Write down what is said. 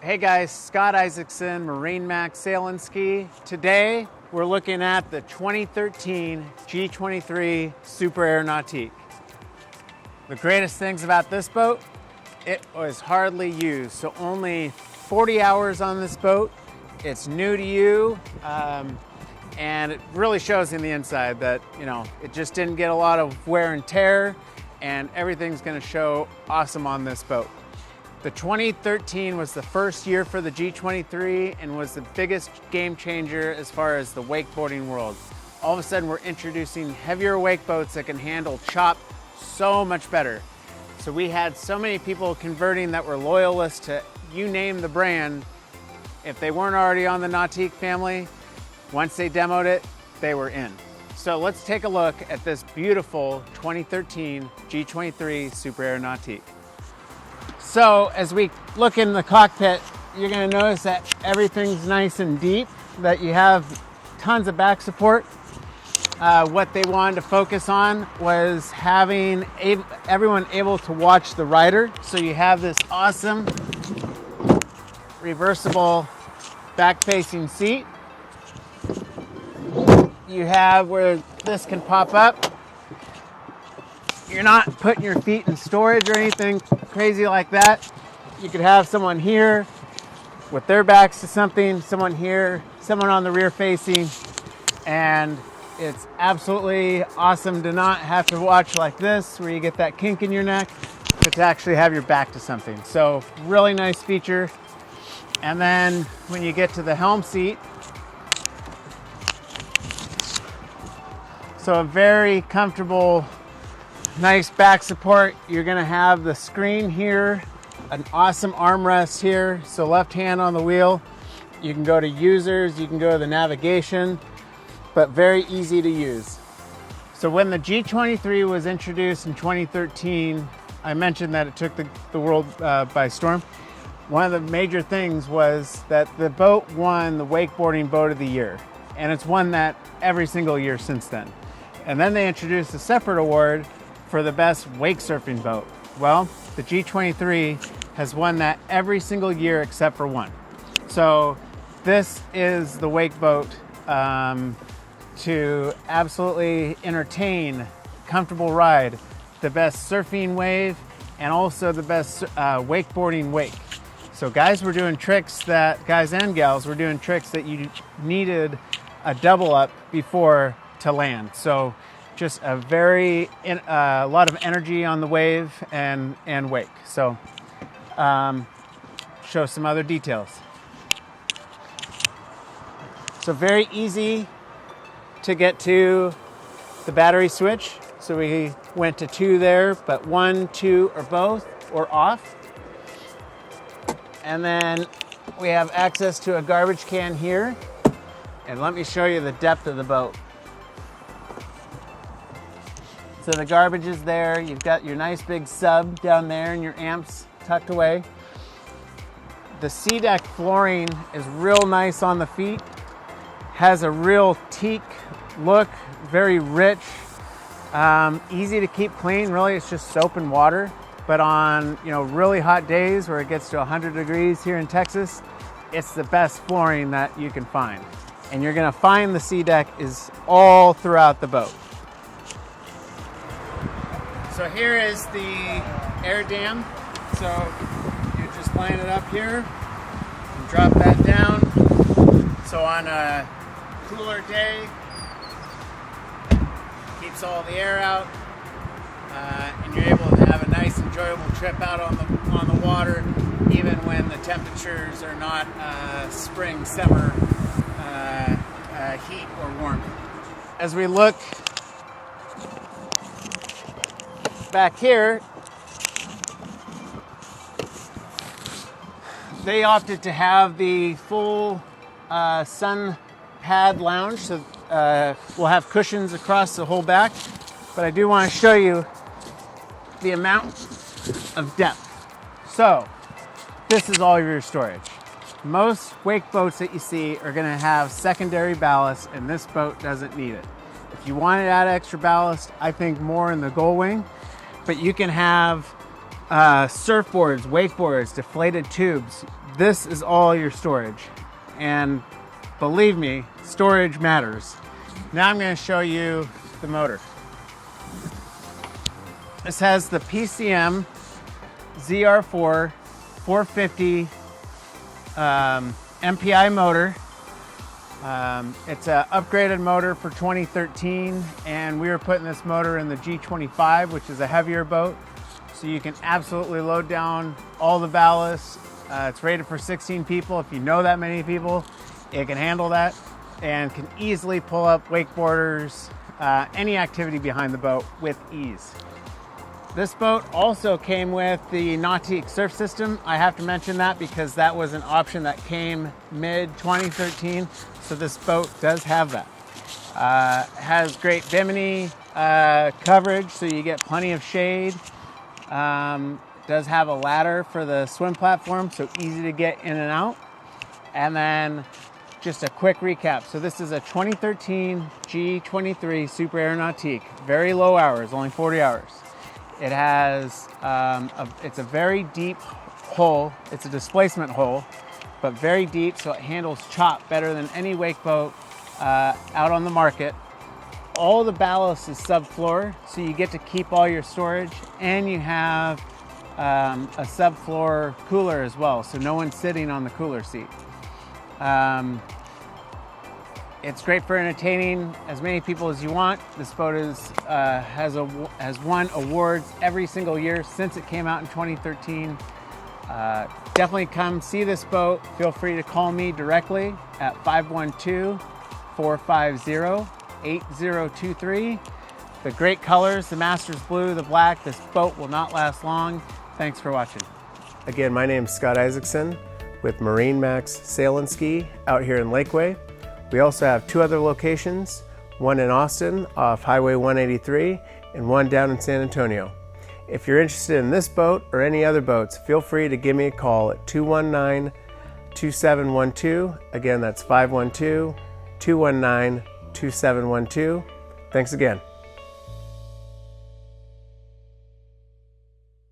Hey guys, Scott Isaacson, MarineMax Sail and Ski. Today we're looking at the 2013 G23 Super Air Nautique. The greatest things about this boat, it was hardly used. So only 40 hours on this boat. It's new to you, and it really shows in the inside that, it just didn't get a lot of wear and tear, and everything's gonna show awesome on this boat. The 2013 was the first year for the G23 and was the biggest game changer as far as the wakeboarding world. All of a sudden we're introducing heavier wake boats that can handle chop so much better. So we had so many people converting that were loyalists to you name the brand. If they weren't already on the Nautique family, once they demoed it, they were in. So let's take a look at this beautiful 2013 G23 Super Air Nautique. So as we look in the cockpit, you're going to notice that everything's nice and deep, that you have tons of back support. What they wanted to focus on was having everyone able to watch the rider. So you have this awesome reversible back-facing seat. You have where this can pop up. You're not putting your feet in storage or anything crazy like that. You could have someone here with their backs to something, someone here, someone on the rear facing, and it's absolutely awesome to not have to watch like this where you get that kink in your neck, but to actually have your back to something. So really nice feature. And then when you get to the helm seat, so a very comfortable, nice back support. You're gonna have the screen here, an awesome armrest here. So left hand on the wheel. You can go to users, you can go to the navigation, but very easy to use. So when the G23 was introduced in 2013, I mentioned that it took the world by storm. One of the major things was that the boat won the wakeboarding boat of the year, and it's won that every single year since then. And then they introduced a separate award for the best wake surfing boat. Well, the G23 has won that every single year except for one. So this is the wake boat to absolutely entertain, comfortable ride, the best surfing wave, and also the best wakeboarding wake. So guys and gals were doing tricks that you needed a double up before to land. So just a lot of energy on the wave and wake. So show some other details. So very easy to get to the battery switch. So we went to 2 there, but 1, 2, or both, or off. And then we have access to a garbage can here. And let me show you the depth of the boat. So the garbage is there. You've got your nice big sub down there and your amps tucked away. The sea deck flooring is real nice on the feet. Has a real teak look, very rich. Easy to keep clean. Really, it's just soap and water. But on really hot days where it gets to 100 degrees here in Texas, it's the best flooring that you can find. And you're gonna find the sea deck is all throughout the boat. So here is the air dam. So you just line it up here and drop that down. So on a cooler day, keeps all the air out, and you're able to have a nice, enjoyable trip out on the water, even when the temperatures are not spring, summer heat or warmth. As we look back here, they opted to have the full sun pad lounge, so we'll have cushions across the whole back, but I do want to show you the amount of depth. So this is all your storage. Most wake boats that you see are going to have secondary ballast, and this boat doesn't need it. If you want to add extra ballast, I think more in the gull wing, but you can have surfboards, wakeboards, deflated tubes. This is all your storage. And believe me, storage matters. Now I'm going to show you the motor. This has the PCM ZR4 450 MPI motor. It's an upgraded motor for 2013, and we were putting this motor in the G23, which is a heavier boat, so you can absolutely load down all the ballast. It's rated for 16 people. If you know that many people, it can handle that and can easily pull up wakeboarders, any activity behind the boat with ease. This boat also came with the Nautique surf system. I have to mention that because that was an option that came mid-2013, so this boat does have that. Has great bimini coverage, so you get plenty of shade. Does have a ladder for the swim platform, so easy to get in and out. And then just a quick recap. So this is a 2013 G23 Super Air Nautique. Very low hours, only 40 hours. It has, it's a very deep hull. It's a displacement hull, but very deep, so it handles chop better than any wake boat out on the market. All the ballast is subfloor, so you get to keep all your storage, and you have a subfloor cooler as well, so no one's sitting on the cooler seat. It's great for entertaining as many people as you want. This boat has won awards every single year since it came out in 2013. Definitely come see this boat. Feel free to call me directly at 512-450-8023. The great colors, the Masters Blue, the black. This boat will not last long. Thanks for watching. Again, my name is Scott Isaacson with MarineMax Sail and Ski out here in Lakeway. We also have two other locations, one in Austin off Highway 183 and one down in San Antonio. If you're interested in this boat or any other boats, feel free to give me a call at 219-2712. Again, that's 512-219-2712. Thanks again.